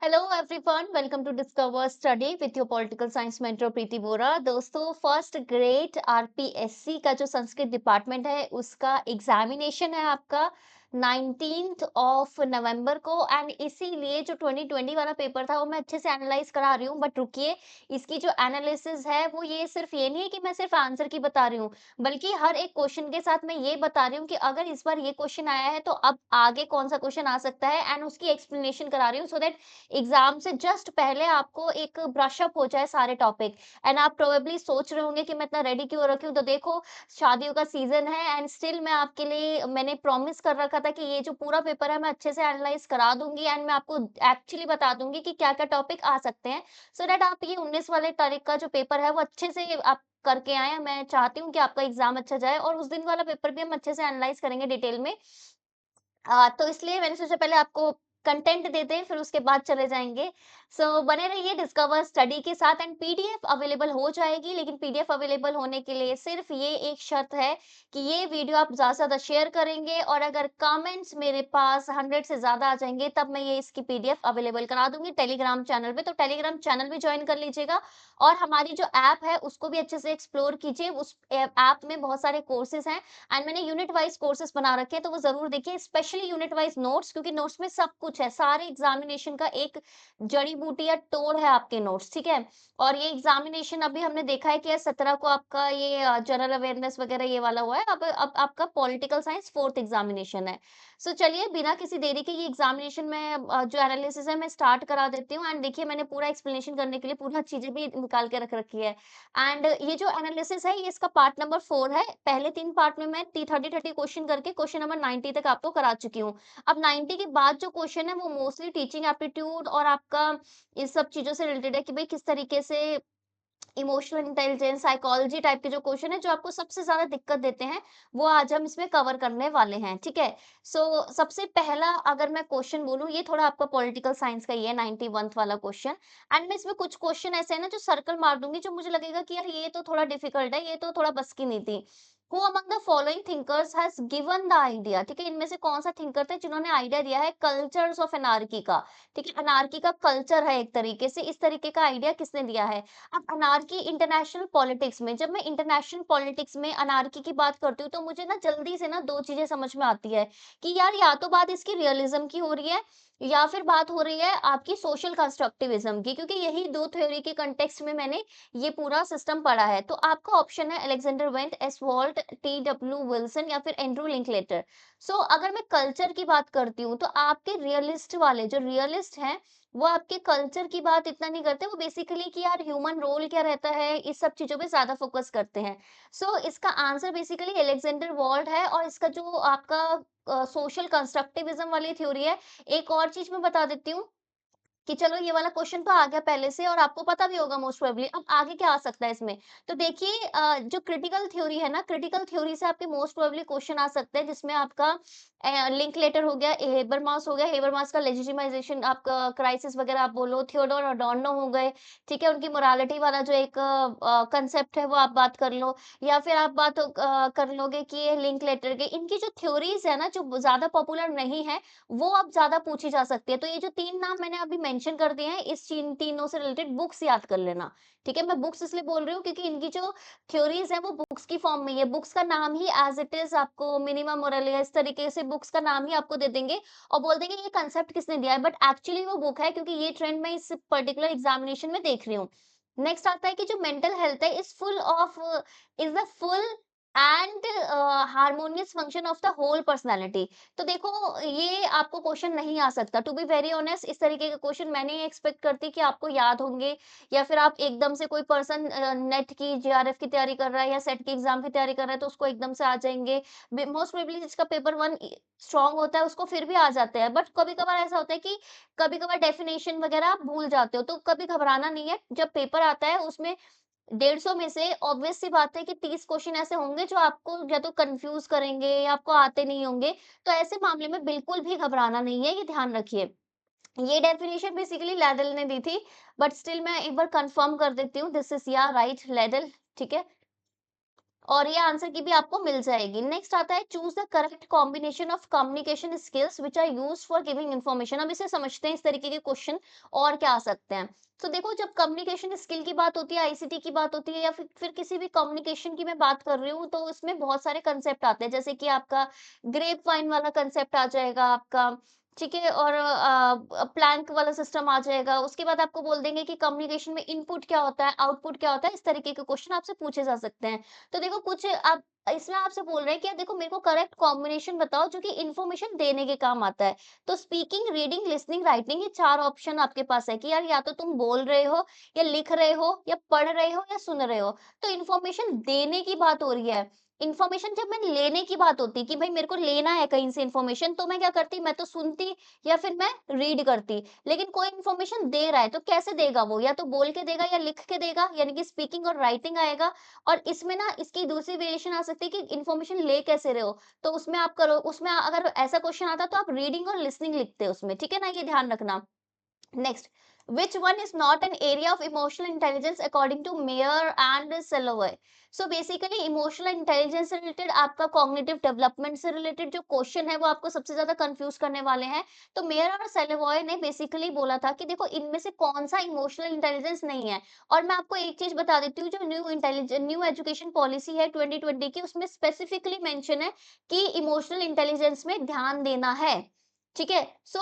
Hello everyone, welcome to discover study with your political science mentor Preeti Bora. दोस्तों, first grade RPSC का जो Sanskrit department है उसका एग्जामिनेशन है आपका 19th ऑफ नवंबर को। एंड इसीलिए जो 2020 वाला पेपर था वो मैं अच्छे से एनालाइज करा रही हूँ। बट रुकिए, इसकी जो एनालिसिस है वो ये नहीं है कि मैं सिर्फ आंसर की बता रही हूँ, बल्कि हर एक क्वेश्चन के साथ मैं ये बता रही हूँ कि अगर इस बार ये क्वेश्चन आया है तो अब आगे कौन सा क्वेश्चन आ सकता है, एंड उसकी एक्सप्लेनेशन करा रही हूँ सो दैट एग्जाम से जस्ट पहले आपको एक ब्रश अप हो जाए सारे टॉपिक। एंड आप प्रोबेबली सोच रहे होंगे कि मैं इतना रेडी क्यों रखी हूँ। तो देखो, शादियों का सीजन है एंड स्टिल मैं आपके लिए मैंने प्रॉमिस कर रखा था कि ये जो पूरा पेपर है मैं अच्छे से एनालाइज करा दूंगी एंड मैं आपको एक्चुअली बता दूंगी कि क्या क्या टॉपिक आ सकते हैं, सो दैट आप ये 19 वाले तारीख का जो पेपर है वो अच्छे से आप करके आए। मैं चाहती हूँ कि आपका एग्जाम अच्छा जाए और उस दिन वाला पेपर भी हम अच्छे से एनालाइज करेंगे डिटेल में। तो इसलिए मैंने सोचा पहले आपको कंटेंट दे दें, फिर उसके बाद चले जाएँगे। सो बने रहिए डिस्कवर स्टडी के साथ एंड पीडीएफ अवेलेबल हो जाएगी, लेकिन पीडीएफ अवेलेबल होने के लिए सिर्फ़ ये एक शर्त है कि ये वीडियो आप ज़्यादा से ज़्यादा शेयर करेंगे और अगर कमेंट्स मेरे पास 100 से ज़्यादा आ जाएँगे, तब मैं ये इसकी पीडीएफ अवेलेबल करा दूँगी टेलीग्राम चैनल पे। तो टेलीग्राम चैनल भी जॉइन कर लीजिएगा और हमारी जो ऐप है, उसको भी अच्छे से एक्सप्लोर कीजिए। उस ऐप में बहुत सारे कोर्सेज़ हैं एंड मैंने यूनिट वाइज़ कोर्सेज़ बना रखे हैं, तो वो ज़रूर देखिए, स्पेशली यूनिट वाइज़ नोट्स, क्योंकि नोट्स में सब कुछ है, सारे एग्ज़ामिनेशन का एक जड़ी-बूटी या तोड़ है आपके नोट्स, ठीक है? और ये एग्ज़ामिनेशन अभी हमने देखा है कि 17 को आपका ये जनरल अवेयरनेस वगैरह ये वाला हुआ है, अब आपका पॉलिटिकल साइंस 4th एग्ज़ामिनेशन है। सो चलिए बिना किसी देरी के ये एग्ज़ामिनेशन में जो एनालिसिस है मैं स्टार्ट करा देती हूँ। एंड देखिए, मैंने पूरा एक्सप्लेनेशन करने के लिए पूरा चीज़ें भी निकाल के रख रखी है। एंड ये जो एनालिसिस है ये इसका पार्ट नंबर 4 है। पहले 3 पार्ट में मैं टी 30-30 क्वेश्चन करके क्वेश्चन नंबर 90 तक आपको करा चुकी हूँ। अब 90 के बाद जो क्वेश्चन है वो मोस्टली टीचिंग एप्टीट्यूड और आपका इस सब चीज़ों से रिलेटेड है कि भई किस तरीके से इमोशनल इंटेलिजेंस, साइकोलॉजी टाइप के जो क्वेश्चन हैं, जो आपको सबसे ज़्यादा दिक्कत देते हैं, वो आज हम इसमें कवर करने वाले हैं, ठीक है? सबसे पहला अगर मैं क्वेश्चन बोलूँ, ये थोड़ा आपका पॉलिटिकल साइंस का ही है, 91th वाला क्वेश्चन। एंड मैं इसमें कुछ क्वेश्चन ऐसे हैं ना, जो सर्कल मार दूँगी, जो मुझे लगेगा कि यार ये तो थोड़ा डिफिकल्ट है, ये तो थोड़ा बस की नहीं थी। Who among the following thinkers has given the idea, ठीक है? इनमें से कौन-सा थिंकर था जिन्होंने आइडिया दिया है कल्चर्स ऑफ एनार्की का, ठीक है? एनार्की का कल्चर है एक तरीके से, इस तरीके का आइडिया किसने दिया है? अब अनारकी इंटरनेशनल पॉलिटिक्स में, जब मैं इंटरनेशनल पॉलिटिक्स में अनारकी की बात करती हूँ, तो मुझे ना जल्दी से ना 2 चीज़ें समझ में आती है कि यार या तो बात इसकी रियलिज़्म की हो रही है या फिर बात हो रही है आपकी सोशल कंस्ट्रक्टिविज़्म की, क्योंकि यही 2 थ्योरी के कॉन्टेक्स्ट में मैंने ये पूरा सिस्टम पढ़ा है। तो आपका ऑप्शन है अलेक्जेंडर वेंट, एसवाल्ट, टी.डब्ल्यू. विल्सन या फिर एंड्रू लिंकलेटर। अगर मैं कल्चर की बात करती हूँ, तो आपके रियलिस्ट वाले जो रियलिस्ट हैं, वो आपके कल्चर की बात इतना नहीं करते, वो बेसिकली कि यार ह्यूमन रोल क्या रहता है, इस सब चीज़ों पे ज़्यादा फ़ोकस करते हैं। इसका आंसर बेसिकली अलेक्जेंडर वॉल्ड है और इसका जो आपका सोशल कंस्ट्रक्टिविज़्म वाली थ्योरी है, एक और चीज़ मैं बता देती हूँ कि चलो ये वाला क्वेश्चन तो आ गया पहले से और आपको पता भी होगा मोस्ट प्रोबेबली। अब आगे क्या आ सकता है इसमें? तो देखिए, जो क्रिटिकल थ्योरी है ना, क्रिटिकल थ्योरी से आपके मोस्ट प्रोबेबली क्वेश्चन आ सकते हैं, जिसमें आपका लिंकलेटर हो गया, हेबरमास हो गया, हेबरमास का लेजिटिमाइजेशन आपका क्राइसिस वगैरह आप बोलो, थियोडोर अडॉर्नो हो गए, ठीक है? उनकी मोरालिटी वाला जो एक कांसेप्ट है वो आप बात कर लो, या फिर आप बात कर लोगे कि ये लिंकलेटर के इनकी जो थ्योरीज़ है ना, जो ज़्यादा पॉपुलर नहीं है, वो अब ज़्यादा पूछी जा सकती है। तो ये जो 3 नाम मैंने अभी मेंशन कर दिए हैं, इस चीन तीनों से रिलेटेड बुक्स याद कर लेना, ठीक है? मैं बुक्स इसलिए बोल रही हूँ क्योंकि इनकी जो थ्योरीज़ हैं वो बुक्स की फॉर्म में ही है। बुक्स का नाम ही एज़ इट इज़ आपको मिनिमम मोरालिया इस तरीके से बुक्स का नाम ही आपको दे देंगे और बोल देंगे ये कांसेप्ट किसने दिया है, बट एक्चुअली वो बुक है, क्योंकि ये ट्रेंड मैं इस पर्टिकुलर एग्ज़ामिनेशन में देख रही हूँ। नेक्स्ट आता है कि जो मेंटल हेल्थ है is the full and harmonious function of the whole personality. तो देखो, ये आपको क्वेश्चन नहीं आ सकता, टू बी वेरी ऑनेस्ट। इस तरीके के क्वेश्चन मैं नहीं एक्सपेक्ट करती कि आपको याद होंगे, या फिर आप एकदम से कोई पर्सन नेट की जेआरएफ की तैयारी कर रहा है या सेट की एग्जाम की तैयारी कर रहा है तो उसको एकदम से आ जाएंगे। मोस्ट प्रोबेबली जिसका पेपर वन स्ट्रांग होता है उसको फिर भी आ जाते हैं, बट कभी कभार ऐसा होता है कि कभी कभार डेफिनेशन वगैरह आप भूल जाते हो, तो कभी घबराना नहीं है। जब पेपर आता है उसमें 150 में से ऑब्वियस सी बात है कि 30 क्वेश्चन ऐसे होंगे जो आपको या तो कंफ्यूज करेंगे या आपको आते नहीं होंगे। तो ऐसे मामले में बिल्कुल भी घबराना नहीं है, ये ध्यान रखिए। ये डेफिनिशन बेसिकली लैडल ने दी थी, बट स्टिल मैं एक बार कंफर्म कर देती हूँ, दिस इज़ या राइट लैडल, ठीक है? और ये आंसर की भी आपको मिल जाएगी। नेक्स्ट आता है choose the correct combination of communication skills which are used for giving information. अब इसे समझते हैं इस तरीके के क्वेश्चन और क्या आ सकते हैं। तो देखो जब कम्युनिकेशन स्किल की बात होती है, आईसीटी की बात होती है या फिर किसी भी कम्युनिकेशन की मैं बात कर रही हूँ तो इसमें बहुत सारे कंसेप्ट आते हैं जैसे कि आपका ग्रेप वाइन वाला कंसेप्ट आ जाएगा आपका, ठीक है? और प्लैंक वाला सिस्टम आ जाएगा। उसके बाद आपको बोल देंगे कि कम्युनिकेशन में इनपुट क्या होता है, आउटपुट क्या होता है, इस तरीके के क्वेश्चन आपसे पूछे जा सकते हैं। तो देखो कुछ आप इसमें आपसे बोल रहे हैं कि देखो मेरे को करेक्ट कॉम्बिनेशन बताओ जो कि इन्फॉर्मेशन देने के काम आता है। तो स्पीकिंग, रीडिंग, लिसनिंग, राइटिंग ये 4 ऑप्शन आपके पास है कि यार या तो तुम बोल रहे हो या लिख रहे हो या पढ़ रहे हो या सुन रहे हो। तो इन्फॉर्मेशन देने की बात हो रही है। इन्फॉर्मेशन जब मैं लेने की बात होती कि भाई मेरे को लेना है कहीं से इन्फॉर्मेशन तो मैं क्या करती? मैं तो सुनती या फिर मैं रीड करती। लेकिन कोई इन्फॉर्मेशन दे रहा है तो कैसे देगा वो? या तो बोल के देगा या लिख के देगा यानी कि स्पीकिंग और राइटिंग आएगा। और इसमें ना इसकी दूसरी वेरिएशन आ सकती है कि इन्फॉर्मेशन ले कैसे रहे हो? तो उसमें आप करो उसमें अगर ऐसा क्वेश्चन आता तो आप रीडिंग और लिसनिंग लिखते उसमें, ठीक है ना? ये ध्यान रखना। Next, which one is not an area of emotional intelligence according to Mayer and Salovey? So basically emotional intelligence से रिलेटेड आपका cognitive development से रिलेटेड जो क्वेश्चन है वो आपको सबसे ज्यादा कंफ्यूज करने वाले हैं। तो मेयर और सेलेवॉय ने बेसिकली बोला था कि देखो इनमें से कौन सा इमोशनल इंटेलिजेंस नहीं है। और मैं आपको एक चीज बता देती हूँ जो न्यू एजुकेशन पॉलिसी है 2020 की उसमें स्पेसिफिकली मेंशन है कि इमोशनल इंटेलिजेंस में ध्यान देना है। ठीक है? सो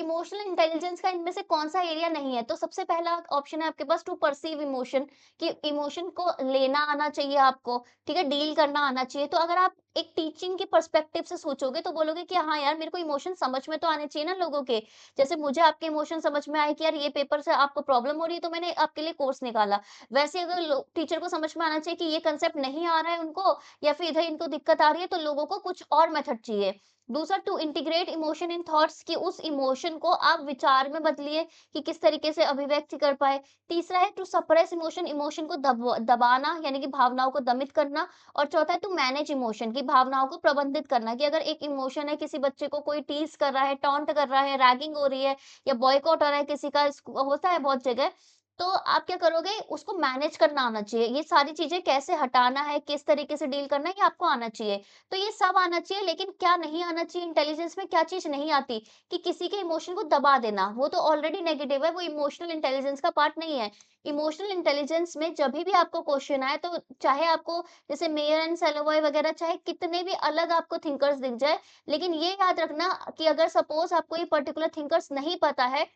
इमोशनल इंटेलिजेंस का इनमें से कौन-सा एरिया नहीं है? तो सबसे पहला ऑप्शन है आपके पास टू परसीव इमोशन कि इमोशन को लेना आना चाहिए आपको, ठीक है? डील करना आना चाहिए। तो अगर आप एक टीचिंग के पर्सपेक्टिव से सोचोगे तो बोलोगे कि हाँ यार, मेरे को इमोशन समझ में तो आने चाहिए ना लोगों के। जैसे मुझे आपके इमोशन समझ में आए कि यार ये पेपर से आपको प्रॉब्लम हो रही है तो मैंने आपके लिए कोर्स निकाला। वैसे अगर लो टीचर को समझ में आना चाहिए कि ये कांसेप्ट नहीं आ रहा है उनको या फिर इधर इनको दिक्कत आ रही है तो लोगों को कुछ और मेथड चाहिए। दूसरा to integrate emotion in thoughts कि उस इमोशन को आप विचार में बदलिए कि किस तरीके से अभिव्यक्त कर पाए। तीसरा है टू सप्रेस इमोशन, इमोशन को दबाना यानी कि भावनाओं को दमित करना। और चौथा है टू मैनेज इमोशन की भावनाओं को प्रबंधित करना कि अगर एक इमोशन है किसी बच्चे को कोई टीज कर रहा है, टॉन्ट कर रहा है, रैगिंग हो रही है या बॉयकॉट हो रहा है किसी का, होता है बहुत जगह। तो आप क्या करोगे उसको मैनेज करना आना चाहिए। ये सारी चीजें कैसे हटाना है, किस तरीके से डील करना है, ये आपको आना चाहिए। तो ये सब आना चाहिए लेकिन क्या नहीं आना चाहिए इंटेलिजेंस में क्या चीज़ नहीं आती कि किसी के इमोशन को दबा देना, वो तो ऑलरेडी नेगेटिव है, वो इमोशनल इंटेलिजेंस का पार्ट नहीं है। इमोशनल इंटेलिजेंस में जभी भी आपको क्वेश्चन आए तो चाहे आपको जैसे मेयर एंड सैलोवॉय वगैरह चाहे कितने भी अलग आपको थिंकर्स दिख जाए, लेकिन ये याद रखना कि अगर सपोज आपको ये पर्टिकुलर थिंकर्स नहीं पता है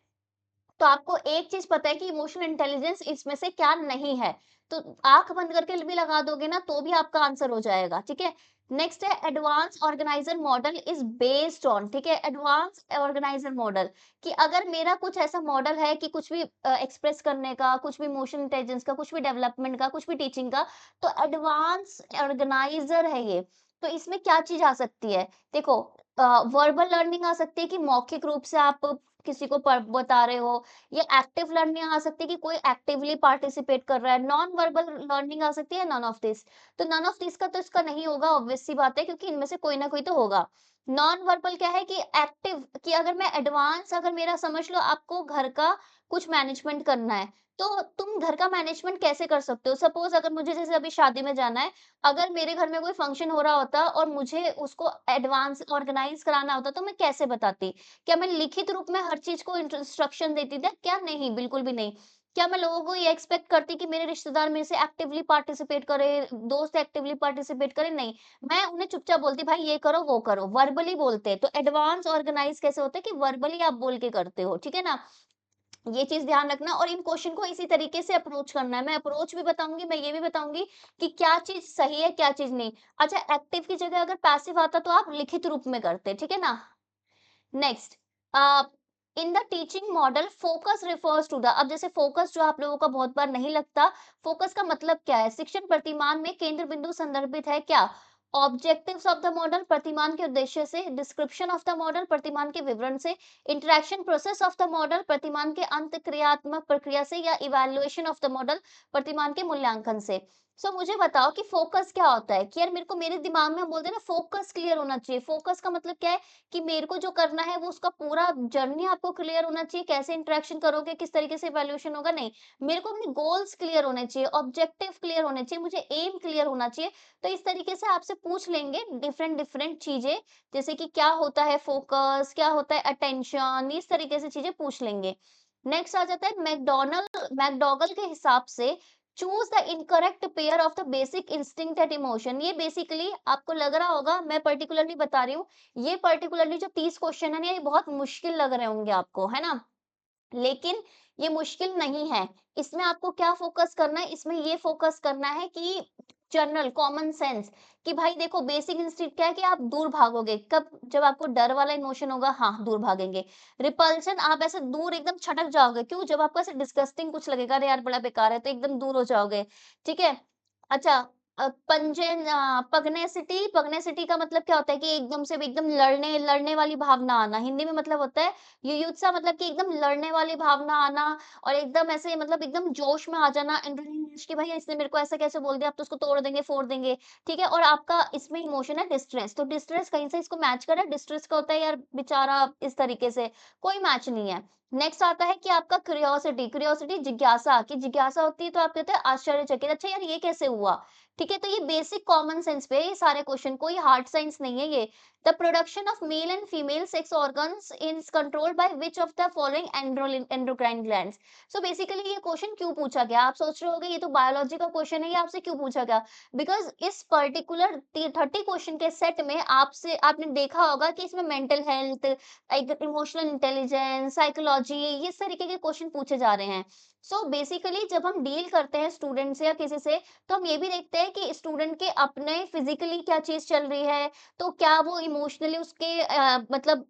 तो आपको एक चीज़ पता है कि इमोशनल इंटेलिजेंस इसमें से क्या नहीं है। तो आँख बंद करके भी लगा दोगे ना तो भी आपका आंसर हो जाएगा, ठीक है? नेक्स्ट है advance organiser model is based on, ठीक है? एडवांस ऑर्गेनाइजर मॉडल कि अगर मेरा कुछ ऐसा मॉडल है कि कुछ भी एक्सप्रेस करने का, कुछ भी इमोशनल इंटेलिजेंस का, कुछ भी डेवलपमेंट का, कुछ भी टीचिंग का, तो एडवांस ऑर्गेनाइजर है ये। तो इसमें क्या चीज़ आ सकती है? देखो वर्बल लर्निंग आ सकती है कि मौखिक रूप से आप किसी को बता रहे हो। ये एक्टिव लर्निंग आ सकती है कि कोई एक्टिवली पार्टिसिपेट कर रहा है, नॉन वर्बल लर्निंग आ सकती है, नॉन ऑफ दिस। तो नॉन ऑफ दिस का तो इसका नहीं होगा, ऑब्वियस सी बात है क्योंकि इनमें से कोई ना कोई तो होगा। नॉन वर्बल क्या है कि एक्टिव कि अगर मैं एडवांस अगर मेरा समझ लो आपको घर का कुछ मैनेजमेंट करना है, तो तुम घर का मैनेजमेंट कैसे कर सकते हो? सपोज़ अगर मुझे जैसे अभी शादी में जाना है, अगर मेरे घर में कोई फंक्शन हो रहा होता और मुझे उसको एडवांस ऑर्गेनाइज़ कराना होता तो मैं कैसे बताती? क्या मैं लिखित रूप में हर चीज़ को इंस्ट्रक्शन देती थी? क्या नहीं, बिल्कुल भी नहीं। क्या मैं लोगों को ये एक्सपेक्ट करती कि मेरे रिश्तेदार मेरे से एक्टिवली पार्टिसिपेट करें, दोस्त एक्टिवली पार्टिसिपेट करें? नहीं। मैं उन्हें चुपचाप बोलती भाई ये करो, वो करो, वर्बली बोलते हैं। तो एडवांस ऑर्गेनाइज़ कैसे होता है कि वर्बली आप बोल के करते हो, ठीक है ना? ये चीज़ ध्यान रखना और इन क्वेश्चन को इसी तरीके से अप्रोच करना है। मैं अप्रोच भी बताऊँगी, मैं ये भी बताऊँगी कि क्या चीज़ सही है, क्या चीज़ नहीं। अच्छा एक्टिव की जगह अगर पैसिव आता तो आप लिखित रूप में करते, ठीक है ना? Next uh, in the teaching model focus refers to the अब जैसे फोकस जो आप लोगों का बहुत बार नहीं लगता, फोकस का मतलब क्या है? शिक्षण प्रतिमान में केंद्र बिंदु संदर्भित है क्या? ऑब्जेक्टिव्स ऑफ द मॉडल प्रतिमान के उद्देश्य से, डिस्क्रिप्शन ऑफ द मॉडल प्रतिमान के विवरण से, interaction process of the model प्रतिमान के अंत क्रियात्मक प्रक्रिया से या इवैल्यूएशन ऑफ द मॉडल प्रतिमान के मूल्यांकन से। सो मुझे बताओ कि फोकस क्या होता है? कि यार मेरे को मेरे दिमाग में हम बोलते हैं ना फोकस क्लियर होना चाहिए। फोकस का मतलब क्या है कि मेरे को जो करना है वो उसका पूरा जर्नी आपको क्लियर होना चाहिए। कैसे इंटरेक्शन करोगे, किस तरीके से इवैल्यूएशन होगा, नहीं। मेरे को अपने गोल्स क्लियर होने चाहिए, ऑब्जेक्टिव क्लियर होने चाहिए, मुझे एम क्लियर होना चाहिए। तो इस तरीके से आपसे पूछ लेंगे डिफरेंट डिफरेंट चीज़ें, जैसे कि क्या होता है फोकस, क्या होता है अटेंशन, इस तरीके से चीज़ें पूछ लेंगे। नेक्स्ट आ जाता है मैकडॉगल के हिसाब से choose the incorrect pair of the basic instinct and emotion. ये बेसिकली आपको लग रहा होगा, मैं पर्टिकुलरली बता रही हूँ, ये पर्टिकुलरली जो 30 क्वेश्चन है ना, ये बहुत मुश्किल लग रहे होंगे आपको, है ना? लेकिन ये मुश्किल नहीं है। इसमें आपको क्या फ़ोकस करना है, इसमें ये फ़ोकस करना है कि जनरल कॉमन सेंस, कि भाई देखो बेसिक इंस्टिंक्ट क्या है कि आप दूर भागोगे। कब? जब आपको डर वाला इमोशन होगा, हाँ, दूर भागेंगे। रिपल्शन, आप ऐसे दूर एकदम छटक जाओगे। क्यों? जब आपको ऐसे डिस्गस्टिंग कुछ लगेगा, अरे यार बड़ा बेकार है, तो एकदम दूर हो जाओगे। ठीक है? अच्छा, पग्नेसिटी, पग्नेसिटी का मतलब क्या होता है कि एकदम से एकदम लड़ने लड़ने वाली भावना आना। हिंदी में मतलब होता है युयुत्सा, मतलब कि एकदम लड़ने वाली भावना आना और एकदम ऐसे मतलब एकदम जोश में आ जाना, एड्रेनलिन रश कि भई इसने मेरे को ऐसा कैसे बोल दिया, अब तो उसको तोड़ देंगे, फोड़ देंगे, ठीक है? और आपका इसमें इमोशन है डिस्ट्रेस, तो डिस्ट्रेस कहीं से इसको मैच कर रहा है, डिस्ट्रेस का होता है यार बेचारा इस तरीके से, कोई मैच नहीं है। नेक्स्ट आता है कि आपका क्यूरियोसिटी, क्यूरियोसिटी जिज्ञासा, कि जिज्ञासा होती है तो आप कहते हैं आश्चर्यचकित, अच्छा यार ये कैसे हुआ? ठीक है? तो ये बेसिक कॉमन सेंस पे है ये सारे क्वेश्चन, कोई हार्ड साइंस नहीं है ये। The production of male and female sex organs is controlled by which of the following endocrine glands? So basically ये क्वेश्चन क्यों पूछा गया? आप सोच रहे होंगे ये तो बायोलॉजी का क्वेश्चन है, ये आपसे क्यों पूछा गया? बिकॉज इस पर्टिकुलर 30 क्वेश्चन के सेट में आपसे आपने देखा होगा कि इसमें mental health, emotional intelligence, psychology, इस तरीके के क्वेश्चन पूछे जा रहे हैं। सो बेसिकली जब हम डील करते हैं स्टूडेंट से या किसी से, तो हम ये भी देखते हैं कि स्टूडेंट के अपने फिजिकली क्या चीज चल रही है, तो क्या वो इमोशनली उसके मतलब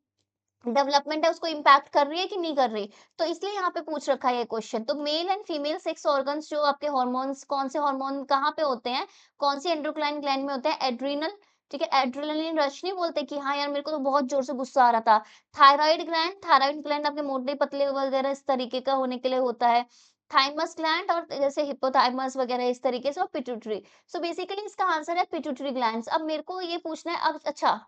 डेवलपमेंट है उसको इम्पैक्ट कर रही है कि नहीं कर रही? तो इसलिए यहाँ पे पूछ रखा है ये क्वेश्चन। तो male and female sex organs जो आपके हार्मोन्स, कौन से हार्मोन कहाँ पे होते हैं? कौन सी एंडोक्राइन ग्लैंड में होते हैं? एड्रिनल, ठीक है? एड्रेनलिन रश नहीं बोलते कि हाँ यार मेरे को तो बहुत जोर से गुस्सा आ रहा था। थायराइड ग्लैंड आपके मोटे पतले वगैरह इस तरीके का होने के लिए होता है। थाइमस ग्लैंड और जैसे हिप्पोथाइमस वगैरह इस तरीके से, और पिट्यूटरी। सो बेसिकली इसका आंसर है पिट्यूटरी ग्लैंड्स। अब मेरे को ये पूछना है, अब अच्छा,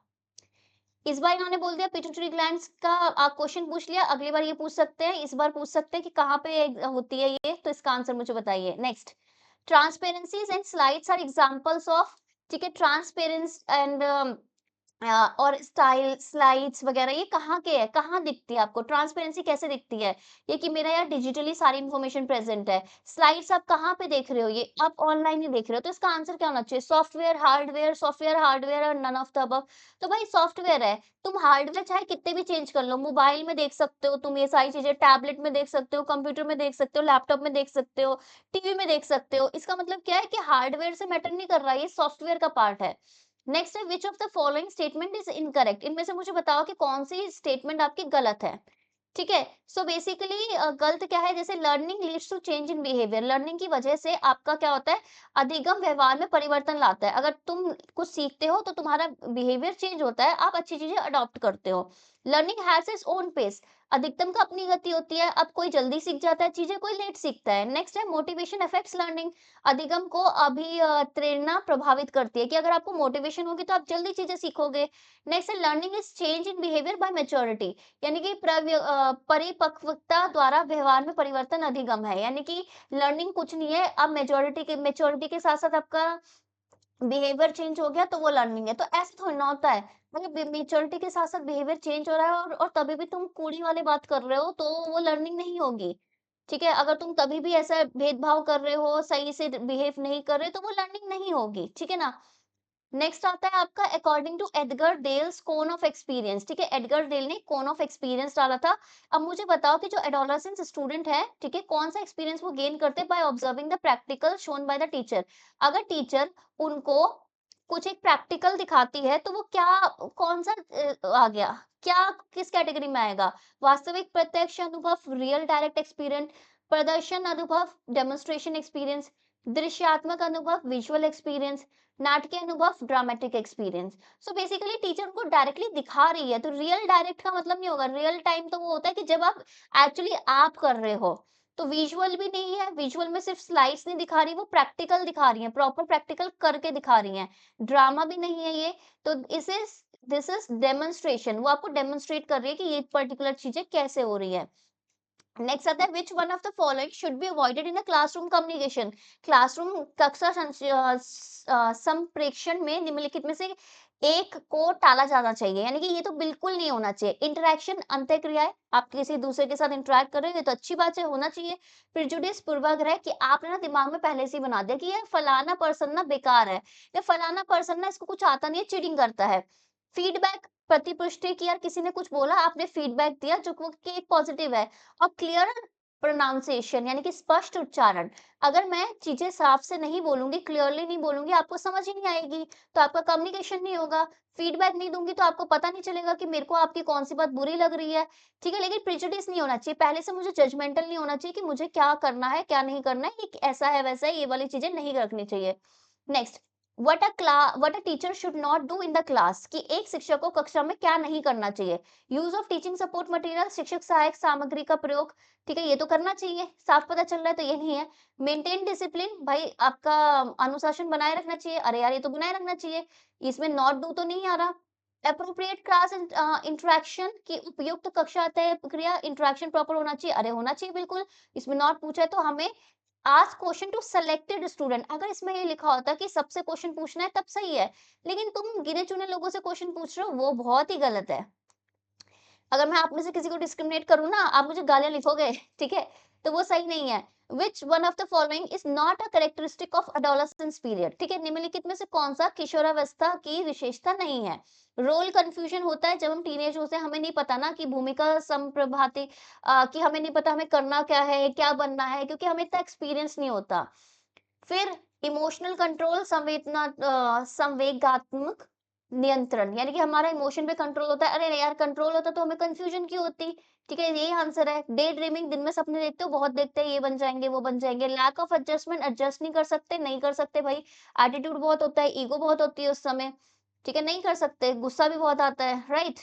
इस बार इन्होंने बोल दिया पिट्यूटरी ग्लैंड्स का क्वेश्चन पूछ लिया, अगली बार ये पूछ सकते हैं, इस बार पूछ सकते हैं कि कहाँ पे होती है ये, तो इसका आंसर मुझे बताइए। Next, transparencies and slides are examples of, ठीक है, ट्रांसपेरेंस एंड और स्टाइल स्लाइड्स वगैरह ये कहाँ के है, कहाँ दिखती है आपको? ट्रांसपेरेंसी कैसे दिखती है? ये कि मेरा यार डिजिटली सारी इन्फॉर्मेशन प्रेजेंट है। स्लाइड्स आप कहाँ पे देख रहे हो? ये आप ऑनलाइन ही देख रहे हो, तो इसका आंसर क्या होना चाहिए? सॉफ्टवेयर हार्डवेयर और नन ऑफ द अबव। तो भाई सॉफ्टवेयर है, तुम हार्डवेयर चाहे कितने भी चेंज कर लो, मोबाइल में देख सकते हो तुम ये सारी चीजें, टैबलेट में देख सकते हो, कंप्यूटर में देख सकते हो, लैपटॉप में देख सकते हो, टीवी में देख सकते हो। इसका मतलब क्या है कि हार्डवेयर से मैटर नहीं कर रहा है, ये सॉफ्टवेयर का पार्ट है। नेक्स्ट है which of the following statement is incorrect. इनमें से मुझे बताओ कि कौन सी स्टेटमेंट आपकी गलत है। ठीक है? सो बेसिकली गलत क्या है? जैसे learning leads to change in behaviour, learning की वजह से आपका क्या होता है? अधिगम व्यवहार में परिवर्तन लाता है। अगर तुम कुछ सीखते हो तो तुम्हारा बिहेवियर चेंज होता है, आप अच्छी चीजें अडॉप्ट करते हो। Learning has its own pace, अधिकतम का अपनी गति होती है। अब कोई जल्दी सीख जाता है चीजें, कोई लेट सीखता है। नेक्स्ट है मोटिवेशन अफेक्ट्स लर्निंग, अधिगम को प्रेरणा प्रभावित करती है, कि अगर आपको मोटिवेशन होगी तो आप जल्दी चीजें सीखोगे। नेक्स्ट है learning is change in behaviour by maturity, यानी कि परिपक्वता द्वारा व्यवहार में परिवर्तन अधिगम है। यानी कि लर्निंग कुछ नहीं है, अब मेच्योरिटी के साथ साथ आपका बिहेवियर चेंज हो गया तो वो लर्निंग है। तो ऐसे थोड़ी ना होता है, मतलब मेच्योरिटी के साथ साथ बिहेवियर चेंज हो रहा है और तभी भी तुम कूड़ी वाली बात कर रहे हो, तो वो लर्निंग नहीं होगी। ठीक है? अगर तुम तभी भी ऐसा भेदभाव कर रहे हो, सही से बिहेव नहीं कर रहे, तो वो लर्निंग नहीं होगी। ठीक है ना? नेक्स्ट आता है आपका according to Edgar Dale's cone of experience. ठीक है? एडगर डेल ने कोन ऑफ एक्सपीरियंस डाला था। अब मुझे बताओ कि जो एडोलेसेंस स्टूडेंट है, ठीक है, कौन सा एक्सपीरियंस वो गेन करते हैं? By observing the practical shown by the teacher. अगर टीचर उनको कुछ एक प्रैक्टिकल दिखाती है तो वो क्या, कौन सा आ गया, क्या किस कैटेगरी में आएगा? वास्तविक प्रत्यक्ष अनुभव, रियल डायरेक्ट एक्सपीरियंस, प्रदर्शन अनुभव, डेमोन्स्ट्रेशन एक्सपीरियंस, दृश्यात्मक अनुभव, विजुअल एक्सपीरियंस, नाटकीय अनुभव, dramatic experience. So basically teacher उनको डायरेक्टली दिखा रही है, तो रियल डायरेक्ट का मतलब नहीं होगा। रियल टाइम तो वो होता है कि जब आप एक्चुअली आप कर रहे हो। तो विजुअल भी नहीं है, विजुअल में सिर्फ स्लाइड्स नहीं दिखा रही, वो प्रैक्टिकल दिखा रही हैं, प्रॉपर प्रैक्टिकल करके दिखा रही हैं। ड्रामा भी नहीं है ये, तो दिस इज़ डेमोंस्ट्रेशन, वो आपको डेमोंस्ट्रेट कर रही है कि ये पर्टिकुलर चीज़ें कैसे हो रही है। नेक्स्ट आता है which one of the following should be avoided in a classroom communication. Classroom कक्षा संप्रेषण में निम्नलिखित में से एक को टाला जाना चाहिए, यानी कि ये तो बिल्कुल नहीं होना चाहिए। इंटरैक्शन, अंतःक्रियाएं, आप किसी दूसरे के साथ इंटरैक्ट कर रहे हो, ये तो अच्छी बात है, होना चाहिए। प्रिजुडिस, पूर्वाग्रह, कि आपने ना दिमाग में पहले से ही बना दिया कि ये फलाना पर्सन ना बेकार है, या फलाना पर्सन ना इसको कुछ आता नहीं है, चीटिंग करता है। फीडबैक, प्रतिपुष्टि, कि यार किसी ने कुछ बोला, आपने फीडबैक दिया जो कि एक पॉजिटिव है। और क्लियर प्रोनाउंसिएशन, यानी कि स्पष्ट उच्चारण। अगर मैं चीजें साफ से नहीं बोलूंगी, क्लियरली नहीं बोलूंगी, आपको समझ ही नहीं आएगी, तो आपका कम्युनिकेशन नहीं होगा। फीडबैक नहीं दूंगी तो आपको पता नहीं चलेगा कि मेरे को आपकी कौन सी बात बुरी लग रही है। ठीक है, लेकिन प्रेजुडिस नहीं होना चाहिए, पहले से मुझे जजमेंटल नहीं होना चाहिए कि मुझे क्या करना है क्या नहीं करना है, ये ऐसा है वैसा है, ये वाली चीजें नहीं रखनी चाहिए। Next, what a teacher should not do in the class, कि एक शिक्षक को कक्षा में क्या नहीं करना चाहिए। Use of teaching support material, शिक्षक सहायक सामग्री का प्रयोग। ठीक है, ये तो करना चाहिए, साफ पता चल रहा है तो ये नहीं है। मेंटेन डिसिप्लिन, भाई आपका अनुशासन बनाए रखना चाहिए, अरे यार ये तो बनाए रखना चाहिए, इसमें नॉट डू तो नहीं आ रहा। एप्रोप्रिएट क्लास इंटरेक्शन, की उपयुक्त कक्षा तय क्रिया, इंटरेक्शन प्रॉपर होना चाहिए, अरे होना चाहिए बिल्कुल, इसमें नॉट पूछा है तो हमें ask question to selected student, अगर इसमें ये लिखा होता कि सबसे क्वेश्चन पूछना है तब सही है, लेकिन तुम गिने चुने लोगों से क्वेश्चन पूछ रहे हो, वो बहुत ही गलत है। अगर मैं आप में से किसी को डिस्क्रिमिनेट करूँ ना, आप मुझे गालियाँ लिखोगे, ठीक है? तो वो सही नहीं है। Which one of the following is not a characteristic of adolescence period, ठीक है? निम्नलिखित में से कौन-सा किशोरावस्था की विशेषता नहीं है? रोल कन्फ्यूजन होता है जब हम टीनेज होते हैं, हमें नहीं पता ना कि भूमिका संप्रभाति, कि हमें नहीं पता हमें करना क्या है, क्या बनना है, क्योंकि हमें इतना एक्सपीरियंस नहीं होता। फिर इमोशनल कंट्रोल, संवेगात्मक नियंत्रण, यानी कि हमारा इमोशन पे कंट्रोल होता है। अरे यार कंट्रोल होता तो हमें कंफ्यूजन क्यों होती? ठीक है, यही आंसर है। डे ड्रीमिंग, दिन में सपने देखते हो, बहुत देखते हैं, ये बन जाएँगे, वो बन जाएँगे। लैक ऑफ एडजस्टमेंट, एडजस्ट नहीं कर सकते भाई। एटीट्यूड बहुत होता है, ईगो बहुत होती है उस समय। ठीक है, नहीं कर सकते, गुस्सा भी बहुत आता है, right?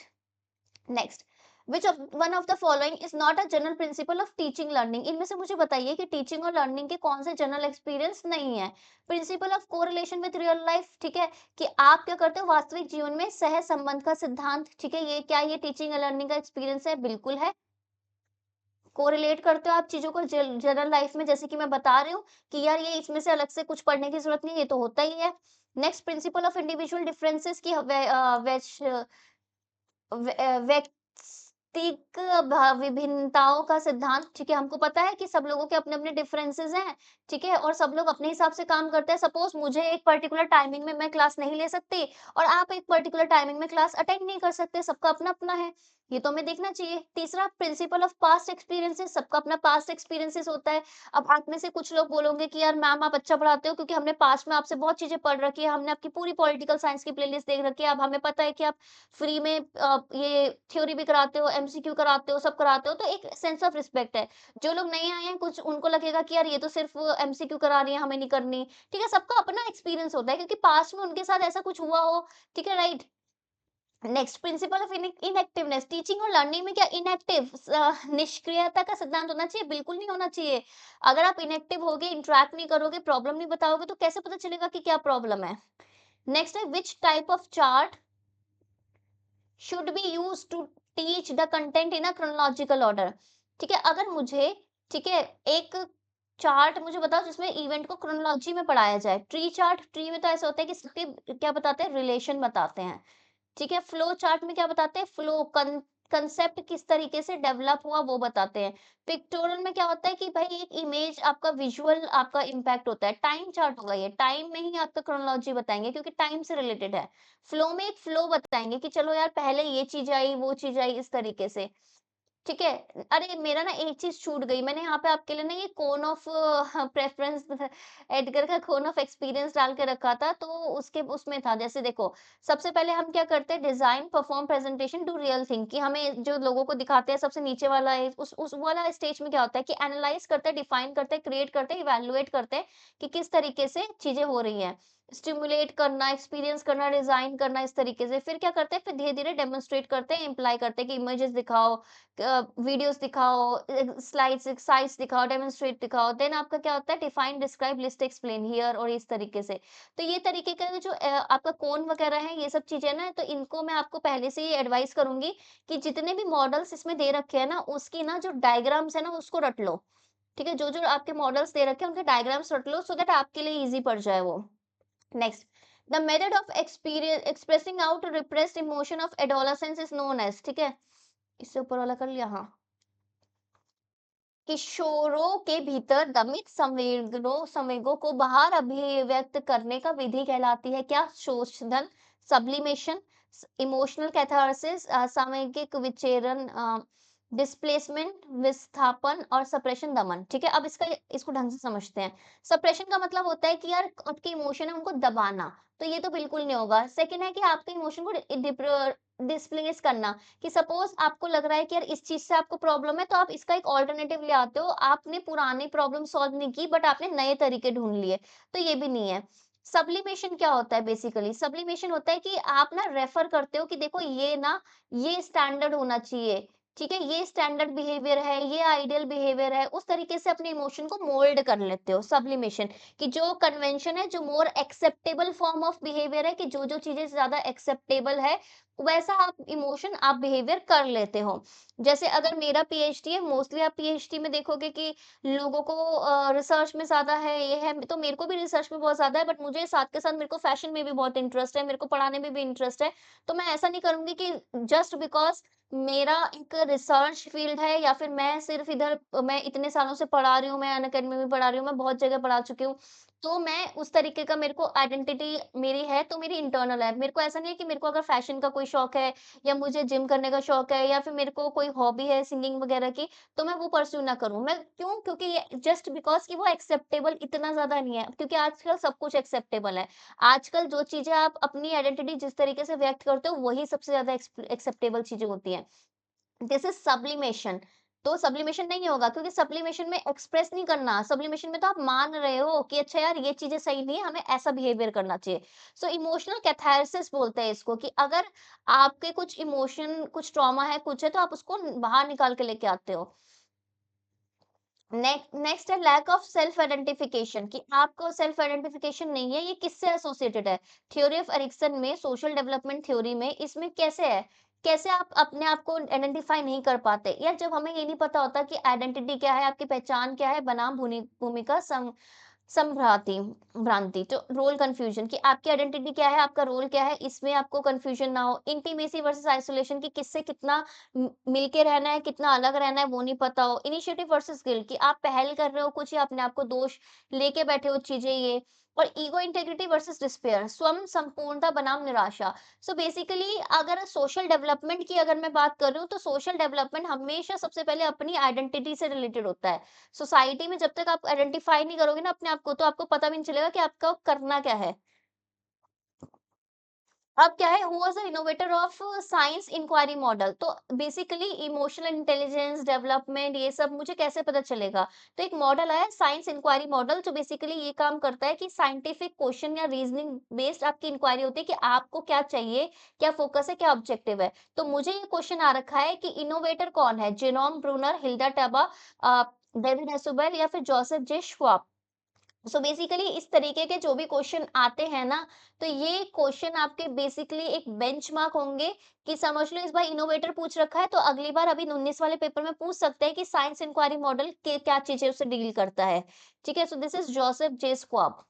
Next, which of one of the following is not a general principle of teaching learning, इनमें से मुझे बताइए कि टीचिंग और लर्निंग के कौन से जनरल एक्सपीरियंस नहीं है। Principle of correlation with real life, ठीक है, कि आप क्या करते हो वास्तविक जीवन में, सह संबंध का सिद्धांत, ठीक है, ये क्या ये टीचिंग और लर्निंग का एक्सपीरियंस है? बिल्कुल है। कोरिलेट करते हो आप चीजों को जनरल लाइफ में, जैसे कि मैं बता रही हूँ कि यार ये इसमें से अलग से कुछ पढ़ने की जरूरत नहीं है, ये तो होता ही है। Next, principle of individual differences की व्यक्तिक विभिन्नताओं का सिद्धांत, ठीक है, हमको पता है कि सब लोगों के अपने-अपने डिफरेंसेस हैं, ठीक है, और सब लोग अपने हिसाब से काम करते हैं। सपोज़ मुझे एक पर्टिकुलर टाइमिंग में मैं क्लास नहीं ले सकती और आप एक पर्टिकुलर टाइमिंग में क्लास अटेंड नहीं कर सकते, सबका अपना-अपना है, ये तो हमें देखना चाहिए। तीसरा, प्रिंसिपल ऑफ पास्ट एक्सपीरियंसेस, सबका अपना पास्ट एक्सपीरियंसेस होता है। अब आप में से कुछ लोग बोलोगे कि यार मैम आप अच्छा पढ़ाते हो क्योंकि हमने पास्ट में आपसे बहुत चीज़ें पढ़ रखी है, हमने आपकी पूरी पॉलिटिकल साइंस की प्लेलिस्ट देख रखी है, अब हमें पता है कि आप फ्री में ये थ्योरी भी कराते हो, एमसीक्यू कराते हो, सब कराते हो, तो एक सेंस ऑफ रिस्पेक्ट है। जो लोग नए आए हैं, कुछ उनको लगेगा कि यार ये तो सिर्फ़ एमसीक्यू करा रही है, हमें नहीं करनी। ठीक है, सबका अपना एक्सपीरियंस होता है क्योंकि पास्ट में उनके साथ ऐसा कुछ हुआ हो, ठीक है, right? Next, principle of inactiveness, teaching और लर्निंग में क्या इनएक्टिव निष्क्रियता का सिद्धांत होना चाहिए? बिल्कुल नहीं होना चाहिए। अगर आप इनएक्टिव होगे, इंटरैक्ट नहीं करोगे, प्रॉब्लम नहीं बताओगे, तो कैसे पता चलेगा कि क्या प्रॉब्लम है? नेक्स्ट है which type of chart should be used to teach the content in a chronological order, ठीक है, अगर मुझे, ठीक है, एक चार्ट मुझे बताओ जिसमें इवेंट को क्रोनोलॉजी में पढ़ाया जाए। ट्री चार्ट, ट्री में तो ऐसा होता है कि सिर्फ क्या बताते हैं, रिलेशन बताते हैं, ठीक है। फ्लो चार्ट में क्या बताते हैं, फ्लो कंसेप्ट किस तरीके से डेवलप हुआ वो बताते हैं। पिक्टोरियल में क्या होता है कि भाई एक इमेज आपका विजुअल आपका इम्पैक्ट होता है। टाइम चार्ट होगा, ये टाइम में ही आपका क्रोनोलॉजी बताएंगे क्योंकि टाइम से रिलेटेड है। फ्लो में एक फ्लो बताएंगे कि चलो यार पहले ये चीज आई वो चीज आई, इस तरीके से, ठीक है। अरे मेरा ना एक चीज़ छूट गई, मैंने यहाँ पे आपके लिए ना ये कोन ऑफ प्रेफ़रेंस एडगर का कोन ऑफ एक्सपीरियंस डाल के रखा था, तो उसके उसमें था जैसे देखो, सबसे पहले हम क्या करते हैं, design, perform, presentation, do real thing, कि हमें जो लोगों को दिखाते हैं सबसे नीचे वाला है, उस वाला स्टेज में क्या होता है कि एनालाइज़ करते हैं, डिफ़ाइन करते हैं, क्रिएट करते हैं, इवैल्यूएट करते हैं कि किस तरीके से चीज़ें हो रही हैं। स्टिमुलेट करना, एक्सपीरियंस करना, डिज़ाइन करना इस तरीके से। फिर क्या करते हैं, फिर धीरे-धीरे डेमोन्स्ट्रेट करते हैं, इम्प्लाई करते हैं कि इमेजेस दिखाओ, वीडियोज़ दिखाओ, स्लाइड्स, एक्सरसाइज़ दिखाओ, डेमोन्स्ट्रेट दिखाओ। देन आपका क्या होता है, define, describe, list, explain here और इस तरीके से। तो ये तरीके का जो आपका कोन वगैरह है, ये सब चीज़ें ना, तो इनको मैं आपको पहले से ही एडवाइस करूँगी कि जितने भी मॉडल्स इसमें दे रखे हैं ना, उसकी ना जो डायग्राम्स है ना, उसको रट लो। ठीक है? जो-जो आपके मॉडल्स दे रखे हैं, उनके डायग्राम्स रट लो सो दैट आपके लिए ईज़ी पड़ जाए वो। Next, the method of experience expressing out repressed emotion of adolescence is known as, ठीक है, इससे ऊपर वाला कर लिया, हाँ, किशोरों के भीतर दमित संवेगों को बाहर अभिव्यक्त करने का विधि कहलाती है क्या? शोषण, सब्लिमेशन, इमोशनल कैथारसिस, सामयिक विचेरन, डिस्प्लेसमेंट, विस्थापन और सप्रेशन, दमन। ठीक है, अब इसको ढंग से समझते हैं। सप्रेशन का मतलब होता है कि यार आपके इमोशन है उनको दबाना, तो ये तो बिल्कुल नहीं होगा। सेकंड है कि आपके इमोशन को डिस्प्लेस करना, कि सपोज आपको लग रहा है कि यार इस चीज से आपको प्रॉब्लम है, तो आप इसका एक ऑल्टरनेटिव ले आते हो। आपने पुरानी प्रॉब्लम सॉल्व नहीं की, बट आपने नए तरीके ढूंढ लिए, तो ये भी नहीं है। सब्लिमेशन क्या होता है? बेसिकली सब्लिमेशन होता है कि आप ना रेफर करते हो कि देखो ये ना, ये स्टैंडर्ड होना चाहिए, ठीक है, ये स्टैंडर्ड बिहेवियर है, ये आइडियल बिहेवियर है, उस तरीके से अपने इमोशन को मोल्ड कर लेते हो। सब्लिमेशन कि जो कन्वेंशन है, जो मोर एक्सेप्टेबल फॉर्म ऑफ बिहेवियर है, कि जो-जो चीज़ें ज़्यादा एक्सेप्टेबल है, वैसा आप बिहेवियर कर लेते हो। जैसे अगर मेरा पीएचडी है, मोस्टली आप पीएचडी में देखोगे कि लोगों को रिसर्च में ज़्यादा है, ये है, तो मेरे को भी रिसर्च में बहुत ज़्यादा है, बट मुझे साथ के साथ मेरे को फैशन में भी बहुत इंटरेस्ट है, मेरे को पढ़ाने में भी इंटरेस्ट है। तो मैं ऐसा नहीं करूँगी कि जस्ट बिकॉज़ मेरा एक रिसर्च फील्ड है, या फिर मैं सिर्फ़ इधर मैं इतने सालों से पढ़ा रही हूँ, मैं अनअकैडमी में पढ़ा रही हूँ, मैं बहुत जगह पढ़ा चुकी हूँ। तो मैं उस तरीके का, मेरे को आइडेंटिटी मेरी है, तो मेरी इंटरनल है। मेरे को ऐसा नहीं है कि मेरे को अगर फैशन का कोई शौक है, या मुझे जिम करने का शौक है, या फिर मेरे को कोई हॉबी है सिंगिंग वगैरह की, तो मैं वो परस्यू ना करूँ। मैं क्यों? क्योंकि ये जस्ट बिकॉज़ कि वो एक्सेप्टेबल इतना ज़्यादा नहीं है, क्योंकि आजकल सब कुछ एक्सेप्टेबल है। आजकल जो चीज़ें आप अपनी आइडेंटिटी जिस तरीके से व्यक्त करते हो, वही सबसे ज़्यादा एक्सेप्टेबल चीज़ें होती हैं। This is sublimation. तो सब्लिमेशन नहीं होगा, क्योंकि सब्लिमेशन में एक्सप्रेस नहीं करना, सब्लिमेशन में तो आप मान रहे हो कि अच्छा यार ये चीजें सही नहीं है, हमें ऐसा बिहेवियर करना चाहिए। सो इमोशनल कैथारसिस बोलते हैं इसको, कि अगर आपके कुछ इमोशन, कुछ ट्रॉमा है, कुछ है, तो आप उसको बाहर निकाल के लेके आते हो। नेक्स्ट है लैक ऑफ सेल्फ आइडेंटिफिकेशन, कि आपको सेल्फ आइडेंटिफिकेशन नहीं है। ये किससे एसोसिएटेड है? थ्योरी ऑफ एरिक्सन में, सोशल डेवलपमेंट थ्योरी में, इसमें कैसे है? कैसे आप अपने आप को आइडेंटिफाई नहीं कर पाते? यार जब हमें ये नहीं पता होता कि आइडेंटिटी क्या है, आपकी पहचान क्या है, बनाम भूमिका संभ्रांति भ्रांति, तो रोल कंफ्यूजन, कि आपकी आइडेंटिटी क्या है, आपका रोल क्या है, इसमें आपको कंफ्यूजन ना हो। इंटीमेसी वर्सेस आइसोलेशन, कि किससे कितना मिलके रहना है, कितना अलग रहना है, वो नहीं पता हो। इनिशिएटिव वर्सेस गिल्ट, कि आप पहल कर रहे हो कुछ, या अपने आप को दोष लेके बैठे हो चीजें ये। और ईगो इंटेग्रिटी वर्सेस डिस्पेयर, स्वयं संपूर्णता बनाम निराशा। सो बेसिकली अगर सोशल डेवलपमेंट की अगर मैं बात कर रही हूँ, तो सोशल डेवलपमेंट हमेशा सबसे पहले अपनी आइडेंटिटी से रिलेटेड होता है। सोसाइटी में जब तक आप आइडेंटिफाई नहीं करोगे ना अपने आप को, तो आपको पता भी नहीं चलेगा कि आपको करना क्या है। अब क्या है, who was the innovator of science inquiry model? तो बेसिकली इमोशनल इंटेलिजेंस डेवलपमेंट, ये सब मुझे कैसे पता चलेगा? तो एक मॉडल है साइंस इंक्वायरी मॉडल, जो बेसिकली ये काम करता है कि साइंटिफिक क्वेश्चन या रीजनिंग बेस्ड आपकी इंक्वायरी होती है कि आपको क्या चाहिए, क्या फोकस है, क्या ऑब्जेक्टिव है। तो मुझे ये क्वेश्चन आ रखा है कि इनोवेटर कौन है? Jerome Bruner, Hilda Taba, David Ausubel, या फिर जोसेफ जे श्वार्ट। सो बेसिकली इस तरीके के जो भी क्वेश्चन आते हैं ना, तो ये क्वेश्चन आपके बेसिकली एक बेंचमार्क होंगे, कि समझ लो इस बार इनोवेटर पूछ रखा है, तो अगली बार अभी 19 वाले पेपर में पूछ सकते हैं कि साइंस इंक्वायरी मॉडल के क्या चीजें उससे डील करता है। ठीक है, so this is Joseph J Schwab.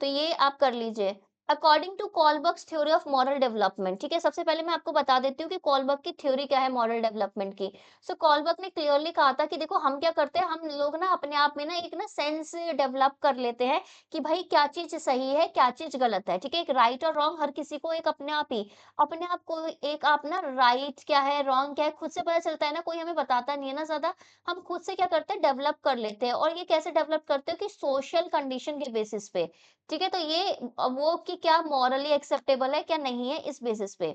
तो ये आप कर लीजिए। According to Kohlberg's theory of moral development, ठीक है, सबसे पहले मैं आपको बता देती हूँ कि कॉलबर्ग की थ्योरी क्या है मॉरल डेवलपमेंट की। सो कॉलबर्ग ने क्लियरली कहा था कि देखो हम क्या करते हैं, हम लोग ना अपने आप में ना एक ना सेंस डेवलप कर लेते हैं कि भाई क्या चीज सही है, क्या चीज गलत है। ठीक है, एक राइट और रॉन्ग हर किसी को एक अपने आप को एक आप ना राइट क्या है, रॉन्ग क्या है, खुद से पता चलता है ना, कोई हमें बताता नहीं है ना ज्यादा। हम खुद से क्या करते हैं, डेवलप कर लेते हैं। और ये कैसे डेवलप करते हो? कि सोशल कंडीशन के बेसिस पे। ठीक है, तो ये वो कि क्या मॉरली एक्सेप्टेबल है, क्या नहीं है, इस बेसिस पे।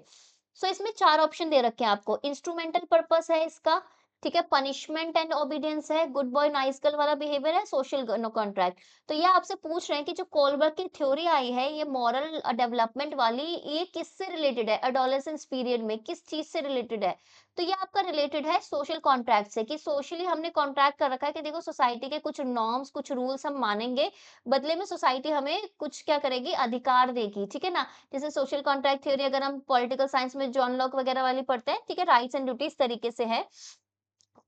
सो इसमें 4 ऑप्शन दे रखे हैं आपको। इंस्ट्रूमेंटल पर्पस है इसका, ठीक है, पनिशमेंट एंड ओबीडियंस है, गुड बॉय नाइस गर्ल वाला बिहेवियर है, सोशल नो कॉन्ट्रैक्ट। तो ये आपसे पूछ रहे हैं कि जो कोलबर्ग की थ्योरी आई है, ये मॉरल डेवलपमेंट वाली, ये किससे रिलेटेड है? एडोलेसेंस पीरियड में किस चीज से रिलेटेड है? तो ये आपका रिलेटेड है सोशल कॉन्ट्रैक्ट से, कि सोशली हमने कॉन्ट्रैक्ट कर रखा है कि देखो सोसाइटी के कुछ नॉर्म्स, कुछ रूल्स हम मानेंगे, बदले में सोसाइटी हमें कुछ क्या करेगी, अधिकार देगी, ठीक है ना? जैसे सोशल कॉन्ट्रैक्ट थ्योरी अगर हम पॉलिटिकल साइंस में जॉन लॉक वगैरह वाली पढ़ते हैं, ठीक है, राइट्स एंड ड्यूटीज तरीके से है।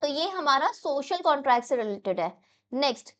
तो ये हमारा सोशल कॉन्ट्रैक्ट से रिलेटेड है। Next,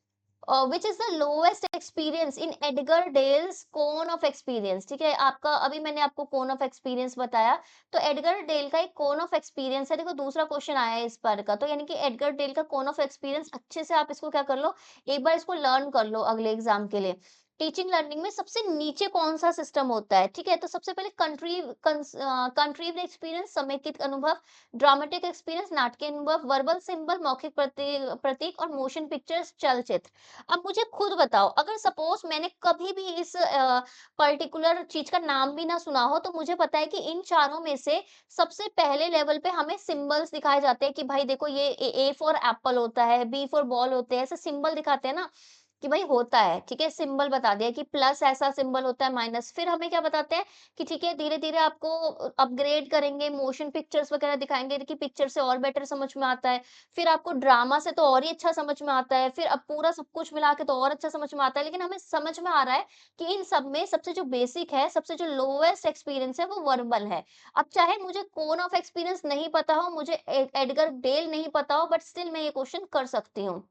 which is the lowest experience in Edgar Dale's cone of experience, ठीक है, आपका अभी मैंने आपको कोन ऑफ एक्सपीरियंस बताया, तो एडगर डेल का एक कोन ऑफ एक्सपीरियंस है। देखो दूसरा क्वेश्चन आया है इस बार का, तो यानी कि एडगर डेल का कोन ऑफ एक्सपीरियंस अच्छे से आप इसको क्या कर लो, एक बार इसको लर्न कर लो अगले एग्जाम के लिए। टीचिंग लर्निंग में सबसे नीचे कौन सा सिस्टम होता है, ठीक है, तो सबसे पहले कंट्रीव्ड एक्सपीरियंस, समेकित अनुभव, ड्रामेटिक एक्सपीरियंस, नाटकीय अनुभव, वर्बल सिंबल, मौखिक प्रतीक और मोशन पिक्चर्स, चलचित्र। अब मुझे खुद बताओ, अगर सपोज मैंने कभी भी इस पर्टिकुलर चीज का नाम भी ना सुना हो, तो मुझे पता है कि इन चारों में से सबसे पहले लेवल पे हमें सिंबल्स दिखाए जाते हैं कि भाई देखो ये ए फॉर एप्पल होता है, बी फॉर बॉल होते हैं, ऐसे सिंबल दिखाते हैं ना कि भाई होता है, ठीक है, सिंबल बता दिया कि प्लस ऐसा सिंबल होता है, माइनस, फिर हमें क्या बताते हैं कि ठीक है धीरे-धीरे आपको अपग्रेड करेंगे, मोशन पिक्चर्स वगैरह दिखाएँगे कि पिक्चर से और बेटर समझ में आता है। फिर आपको ड्रामा से तो और ही अच्छा समझ में आता है, फिर अब पूरा सब कुछ मिला के तो और अच्छा समझ में आता है। लेकिन हमें समझ में आ रहा है कि इन सब में सबसे जो बेसिक है, सबसे जो लोएस्ट एक्सपीरियंस है वो वर्बल है। अब चाहे मुझे कोन ऑफ एक्सपीरियंस नहीं पता हो, मुझे एडगर डेल नहीं पता हो, बट स्टिल मैं ये क्वेश्चन कर सकती हूँ।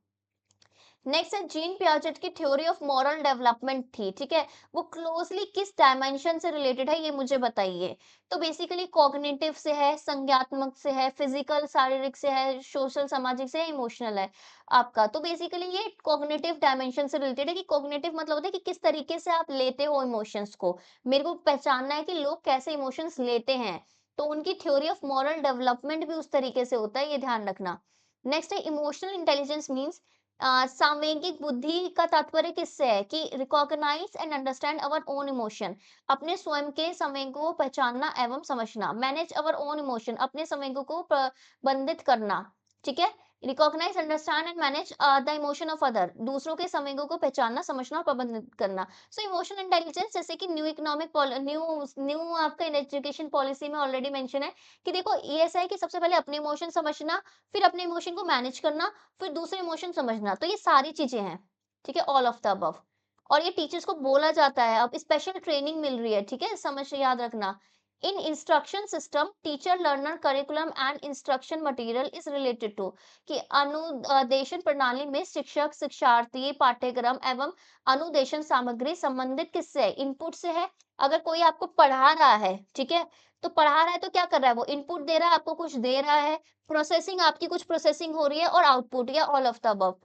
नेक्स्ट है जीन पियाजेट की थ्योरी ऑफ मॉरल डेवलपमेंट थी, ठीक है, वो क्लोजली किस डायमेंशन से रिलेटेड है ये मुझे बताइए। तो बेसिकली कॉग्निटिव से है, संज्ञात्मक से है, फिजिकल शारीरिक से है, सोशल सामाजिक से है, इमोशनल है आपका। तो बेसिकली ये कॉग्निटिव डायमेंशन से रिलेटेड है कि कॉग्निटिव मतलब होता है कि किस तरीके से आप लेते हो इमोशंस को। मेरे को पहचानना है कि लोग कैसे इमोशंस लेते हैं, तो उनकी थ्योरी ऑफ मॉरल डेवलपमेंट भी उस तरीके से होता है, ये ध्यान रखना। नेक्स्ट है इमोशनल इंटेलिजेंस मीन्स सामयिक बुद्धि का तात्पर्य किससे है कि recognise and understand our own emotion, अपने स्वयं के संवेगों को पहचानना एवं समझना। मैनेज अवर ओन इमोशन, अपने संवेगों को प्रबंधित करना, ठीक है। Recognise, understand and manage the emotion of other, दूसरों के संवेगों को पहचानना, समझना और प्रबंधित करना। सो इमोशन इंटेलिजेंस, जैसे कि न्यू इकोनॉमिक न्यू न्यू आपका एजुकेशन पॉलिसी में ऑलरेडी मेंशन है कि देखो ये ऐसा है कि सबसे पहले अपने इमोशन समझना, फिर अपने इमोशन को मैनेज करना, फिर दूसरे इमोशन समझना, तो ये सारी चीजें हैं, ठीक है, ऑल ऑफ द अबव। और ये टीचर्स को बोला जाता है, अब स्पेशल ट्रेनिंग मिल रही है, ठीक है, समझ याद रखना। In instruction system teacher learner curriculum and instruction material is related to, कि अनुदेशन प्रणाली में शिक्षक, शिक्षार्थी, पाठ्यक्रम एवं अनुदेशन सामग्री संबंधित किससे है, इनपुट से है। अगर कोई आपको पढ़ा रहा है, ठीक है, तो पढ़ा रहा है तो क्या कर रहा है, वो इनपुट दे रहा है, आपको कुछ दे रहा है, प्रोसेसिंग आपकी कुछ प्रोसेसिंग हो रही है, और आउटपुट या ऑल ऑफ द अबव।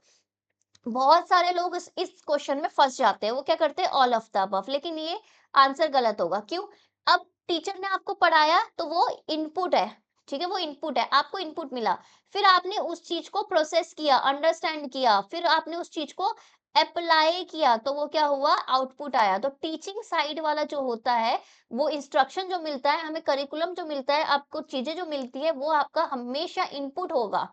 बहुत सारे लोग इस क्वेश्चन में फंस जाते हैं, वो क्या करते हैं, ऑल ऑफ द अबव, लेकिन ये आंसर गलत होगा। क्यों? अब टीचर ने आपको पढ़ाया तो वो इनपुट है, ठीक है, वो इनपुट है, आपको इनपुट मिला, फिर आपने उस चीज को प्रोसेस किया, अंडरस्टैंड किया, फिर आपने उस चीज को अप्लाई किया, तो वो क्या हुआ, आउटपुट आया। तो टीचिंग साइड वाला जो होता है, वो इंस्ट्रक्शन जो मिलता है हमें, करिकुलम जो मिलता है, आपको चीजें जो मिलती है, वो आपका हमेशा इनपुट होगा।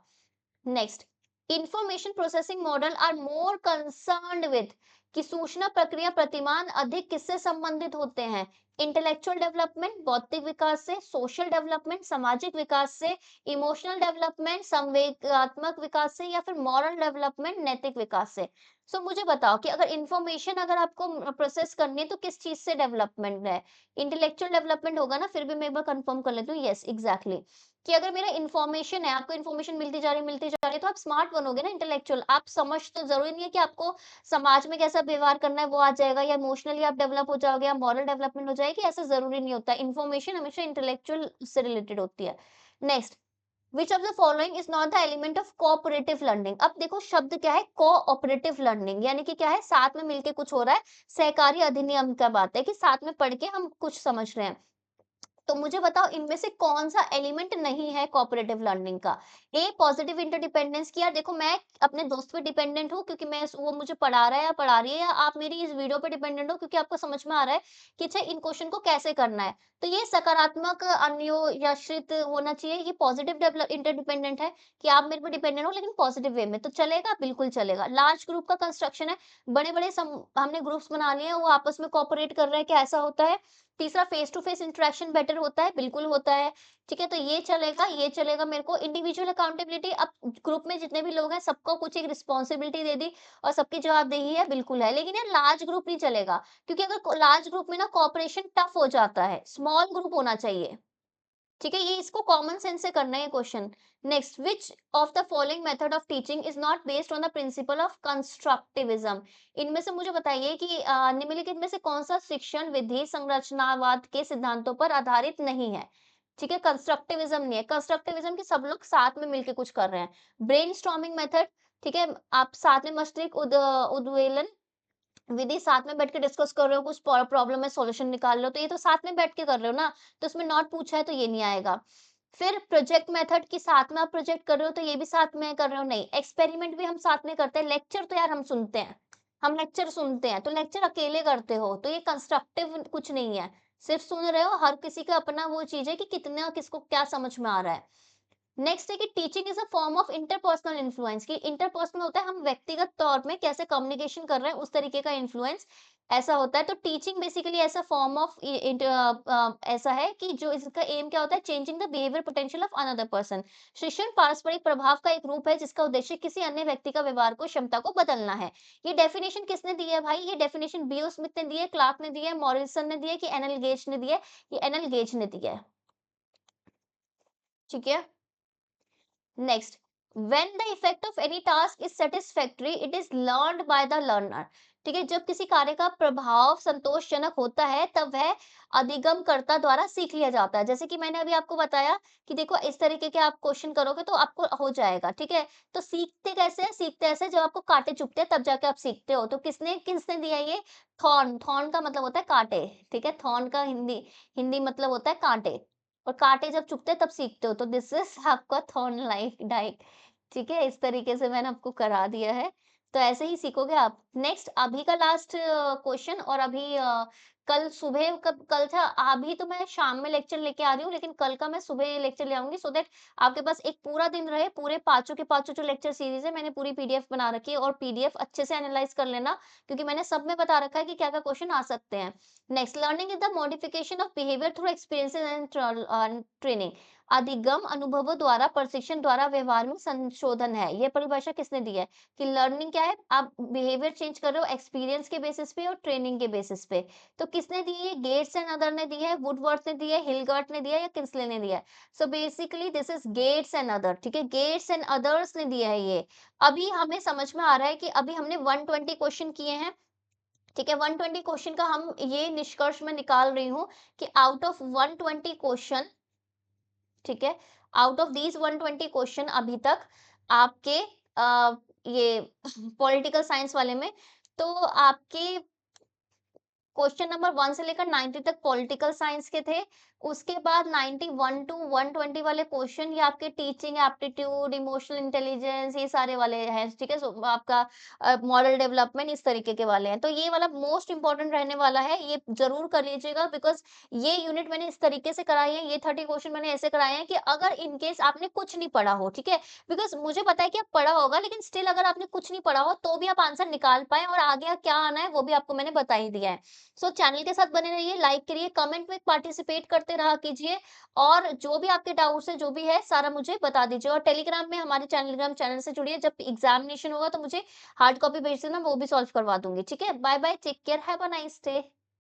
Next, information processing model are more concerned with, कि सूचना प्रक्रिया प्रतिमान अधिक किससे संबंधित होते हैं, इंटेलेक्चुअल डेवलपमेंट बौद्धिक विकास से, सोशल डेवलपमेंट सामाजिक विकास से, इमोशनल डेवलपमेंट संवेगात्मक विकास से, या फिर मॉरल डेवलपमेंट नैतिक विकास से। सो मुझे बताओ कि अगर इंफॉर्मेशन अगर आपको प्रोसेस करनी है तो किस चीज से डेवलपमेंट है, इंटेलेक्चुअल डेवलपमेंट होगा ना, फिर भी मैं एक बार कंफर्म कर लेती हूँ, यस एग्जैक्टली, कि अगर मेरा इन्फॉर्मेशन है, आपको इन्फॉर्मेशन मिलती जा रही है, तो आप स्मार्ट बनोगे ना, इंटेलेक्चुअल, आप समझ, तो जरूरी नहीं है कि आपको समाज में कैसा व्यवहार करना है वो आ जाएगा, या इमोशनली आप डेवलप हो जाओगे, या मॉरल डेवलपमेंट हो जाएगी, ऐसा जरूरी नहीं होता। इन्फॉर्मेशन हमेशा इंटेलेक्चुअल से रिलेटेड होती है। Next, which of the following is not the element of cooperative learning. अब देखो शब्द क्या है, कोऑपरेटिव लर्निंग, यानी कि क्या है, साथ में मिलके कुछ हो रहा है, सहकारी अधिनियम का बात है कि साथ में पढ़ के हम कुछ समझ रहे हैं। तो मुझे बताओ इनमें से कौन-सा एलिमेंट नहीं है कोऑपरेटिव लर्निंग का? ए पॉजिटिव इंटरडिपेंडेंस कि यार देखो मैं अपने दोस्त पे डिपेंडेंट हूँ क्योंकि वो मुझे पढ़ा रहा है या पढ़ा रही है, या आप मेरी इस वीडियो पे डिपेंडेंट हो क्योंकि आपको समझ में आ रहा है कि अच्छा इन क्वेश्चन को कैसे करना है। तो ये सकारात्मक अन्योन्याश्रित होना चाहिए, ये पॉजिटिव इंटरडिपेंडेंट है कि आप मेरे पे डिपेंडेंट हो लेकिन पॉजिटिव वे में, तो चलेगा? बिल्कुल चलेगा। लार्ज ग्रुप का कंस्ट्रक्शन है, बड़े-बड़े हमने ग्रुप्स बना लिए हैं, वो आपस में कोऑपरेट कर रहे हैं, क्या ऐसा होता है? तीसरा face to face interaction better होता है, बिल्कुल होता है। ठीक है, तो ये चलेगा मेरे को। इंडिविजुअल अकाउंटेबिलिटी, अब ग्रुप में जितने भी लोग हैं सबको कुछ एक रिस्पॉन्सिबिलिटी दे दी और सबकी जवाबदेही है, बिल्कुल है। लेकिन यार लार्ज ग्रुप नहीं चलेगा, क्योंकि अगर लार्ज ग्रुप में ना कोऑपरेशन टफ हो जाता है, स्मॉल ग्रुप होना चाहिए। ठीक है, ये इसको कॉमन सेंस से करना है ये question. Next, which of the following method of teaching is not based on the principle of constructivism? इनमें से मुझे बताइए कि निम्नलिखित में से कौन सा शिक्षण विधि संरचनावाद के सिद्धांतों पर आधारित नहीं है? ठीक है, कंस्ट्रक्टिविज्म नहीं है। कंस्ट्रक्टिविज्म के सब लोग साथ में मिलके कुछ कर रहे हैं। ब्रेनस्टॉर्मिंग मेथड, ठीक है, आप साथ में मस्तिष्क उद्वेलन विधि साथ में बैठ के डिस्कस कर रहे हो, कुछ प्रॉब्लम है सॉल्यूशन निकाल रहे हो, तो ये तो साथ में बैठ के कर रहे हो ना, तो उसमें नॉट पूछा है तो ये नहीं आएगा। फिर प्रोजेक्ट मेथड की साथ में आप प्रोजेक्ट कर रहे हो तो ये भी साथ में कर रहे हो, नहीं। एक्सपेरिमेंट भी हम साथ में करते हैं, लेक्चर तो यार हम सुनते हैं, हम लेक्चर सुनते हैं, तो लेक्चर अकेले करते हो, तो ये कंस्ट्रक्टिव कुछ नहीं है, सिर्फ सुन रहे हो। हर किसी का अपना वो चीज है कि कितना किसको क्या समझ में आ रहा है। नेक्स्ट है कि teaching is a form of interpersonal influence, कि इंटरपर्सनल होता है हम व्यक्तिगत तौर में कैसे कम्युनिकेशन कर रहे हैं उस तरीके का इन्फ्लुएंस ऐसा होता है। तो टीचिंग बेसिकली ऐसा फॉर्म ऑफ ऐसा है कि जो इसका एम क्या होता है, changing the behaviour potential of another person. शिक्षण पारस्परिक प्रभाव का एक रूप है जिसका उद्देश्य किसी अन्य व्यक्ति का व्यवहार को क्षमता को बदलना है। ये डेफिनेशन किसने दी है भाई? ये डेफिनेशन बीओ स्मिथ ने दी है, क्लार्क ने दी है, मॉरिसन ने दी है, कि एनएल गेज ने दी है? ये एनएल गेज ने दी है। ठीक है, next, when the effect of any task is satisfactory it is learned by the learner। ठीक है, जब किसी कार्य का प्रभाव संतोषजनक होता है तब वह अधिगमकर्ता द्वारा सीख लिया जाता है। जैसे कि मैंने अभी आपको बताया कि देखो इस तरीके के आप क्वेश्चन करोगे तो आपको हो जाएगा। ठीक है, तो सीखते कैसे हैं? सीखते ऐसे हैं, जब आपको कांटे चुभते हैं तब जाके आप सीखते हो। तो किसने किसने दिया ये? थॉर्न। थॉर्न का मतलब होता है कांटे। ठीक है, थॉर्न का हिंदी हिंदी मतलब होता है कांटे, और कांटे जब चुभते हैं तब सीखते हो, तो दिस इज आपका थॉर्न लाइक डाइट। ठीक है, इस तरीके से मैंने आपको करा दिया है, तो ऐसे ही सीखोगे आप। नेक्स्ट, अभी का लास्ट क्वेश्चन, और अभी कल सुबह कब कल था, अभी तो मैं शाम में लेक्चर लेके आ रही हूँ, लेकिन कल का मैं सुबह लेक्चर ले आऊंगी, सो दैट आपके पास एक पूरा दिन रहे। पूरे पांचों के पांचों जो लेक्चर सीरीज है मैंने पूरी पीडीएफ बना रखी है, और पीडीएफ अच्छे से एनालाइज कर लेना, क्योंकि मैंने सब में बता रखा है कि क्या क्या क्वेश्चन आ सकते हैं। Next, learning is the modification of behaviour through experiences and training. अधिगम अनुभवों द्वारा, प्रशिक्षण द्वारा व्यवहार में संशोधन है। ये परिभाषा किसने दी है? कि लर्निंग क्या है? आप बिहेवियर चेंज कर रहे हो एक्सपीरियंस के बेसिस पे और ट्रेनिंग के बेसिस पे। तो किसने दी है? गेट्स एंड अदर ने दी है, वुडवर्थ ने दी है, हिलगर्ट ने दिया है, या किंसले ने दिया है? So basically this is Gates and other. ठीक है, गेट्स एंड अदर्स ने दिया है ये। अभी हमें समझ में आ रहा है कि अभी हमने 120 क्वेश्चन किए हैं। ठीक है, 120 क्वेश्चन का हम ये निष्कर्ष मैं निकाल रही हूँ कि आउट ऑफ 120 क्वेश्चन, ठीक है, आउट ऑफ दीज 120 क्वेश्चन अभी तक आपके ये पॉलिटिकल साइंस वाले में, तो आपके क्वेश्चन नंबर 1 से लेकर 90 तक पॉलिटिकल साइंस के थे। उसके बाद 91 टू 120 वाले क्वेश्चन ये आपके टीचिंग एप्टीट्यूड, इमोशनल इंटेलिजेंस, ये सारे वाले हैं। ठीक है, सो आपका मॉरल डेवलपमेंट इस तरीके के वाले हैं। तो ये वाला मोस्ट इंपॉर्टेंट रहने वाला है, ये जरूर कर लीजिएगा, बिकॉज ये यूनिट मैंने इस तरीके से कराई है, ये 30 क्वेश्चन मैंने ऐसे कराए हैं कि अगर इन केस आपने कुछ नहीं पढ़ा हो, ठीक है, बिकॉज मुझे पता है कि आप पढ़ा होगा, लेकिन स्टिल अगर आपने कुछ नहीं पढ़ा हो तो भी आप आंसर निकाल पाए, और आगे क्या आना है वो भी आपको मैंने बता ही दिया है। सो चैनल के साथ बने रहिए, लाइक करिए, कमेंट में पार्टिसिपेट करते रहा कीजिए, और जो भी आपके डाउट्स है जो भी है सारा मुझे बता दीजिए। और टेलीग्राम में हमारे टेलीग्राम चैनल से जुड़िए, जब एग्जामिनेशन होगा तो मुझे हार्ड कॉपी भेज देना, वो भी सॉल्व करवा दूंगी। ठीक है, bye bye, take care, have a nice day.